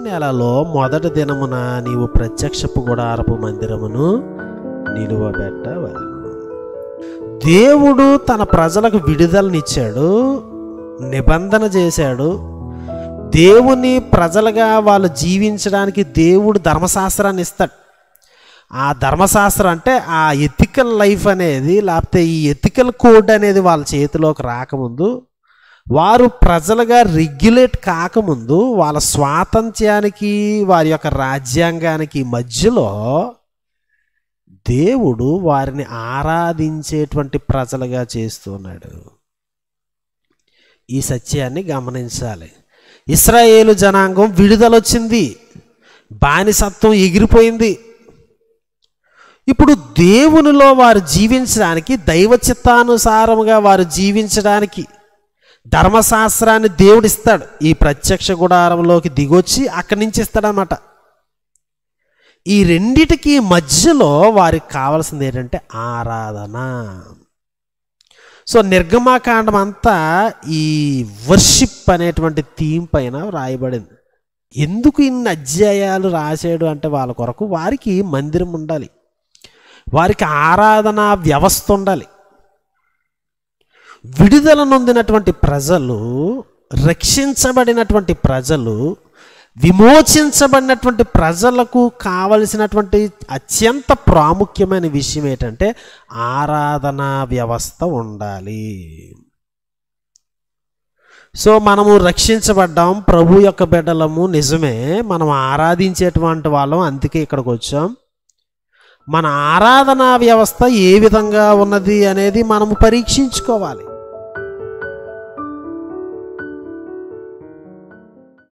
నెలలో మొదటి దినమున నీవు ప్రత్యక్షపు గుడారపు మందిరమును నిలువబెట్టవలెను. దేవుడు తన ప్రజలకు విడుదలనిచ్చాడు, నిబంధన చేశాడు. దేవుని ప్రజలుగా వాళ్ళు జీవించడానికి దేవుడు ధర్మశాస్త్రాన్ని ఇస్తాడు. ఆ ధర్మశాస్త్రం అంటే ఆ ఎథికల్ లైఫ్ అనేది, లేకపోతే ఈ ఎథికల్ కోడ్ అనేది వాళ్ళ చేతిలోకి రాకముందు, వారు ప్రజలుగా రెగ్యులేట్ కాకముందు, వాళ్ళ స్వాతంత్ర్యానికి వారి యొక్క రాజ్యాంగానికి మధ్యలో దేవుడు వారిని ఆరాధించేటువంటి ప్రజలుగా చేస్తున్నాడు. ఈ సత్యాన్ని గమనించాలి. ఇశ్రాయేలు జనాంగం విడుదలొచ్చింది, బానిసత్వం ఎగిరిపోయింది. ఇప్పుడు దేవునిలో వారు జీవించడానికి, దైవ చిత్తానుసారముగా వారు జీవించడానికి ధర్మశాస్త్రాన్ని దేవుడు ఇస్తాడు. ఈ ప్రత్యక్ష గుడారంలోకి దిగొచ్చి అక్కడి నుంచి ఇస్తాడనమాట. ఈ రెండిటికి మధ్యలో వారికి కావాల్సింది ఏంటంటే ఆరాధన. సో నిర్గమాకాండం అంతా ఈ వర్షిప్ అనేటువంటి థీమ్ పైన రాయబడింది. ఎందుకు ఇన్ని అధ్యాయాలు రాశాడు అంటే వాళ్ళ కొరకు వారికి మందిరం ఉండాలి, వారికి ఆరాధన వ్యవస్థ ఉండాలి. విడుదల నొందినటువంటి ప్రజలు, రక్షించబడినటువంటి ప్రజలు, విమోచించబడినటువంటి ప్రజలకు కావలసినటువంటి అత్యంత ప్రాముఖ్యమైన విషయం ఏంటంటే ఆరాధనా వ్యవస్థ ఉండాలి. సో మనము రక్షించబడ్డాం, ప్రభు యొక్క బిడ్డలము, నిజమే, మనం ఆరాధించేటువంటి వాళ్ళం, అందుకే ఇక్కడికి వచ్చాం. మన ఆరాధనా వ్యవస్థ ఏ విధంగా ఉన్నది అనేది మనము పరీక్షించుకోవాలి.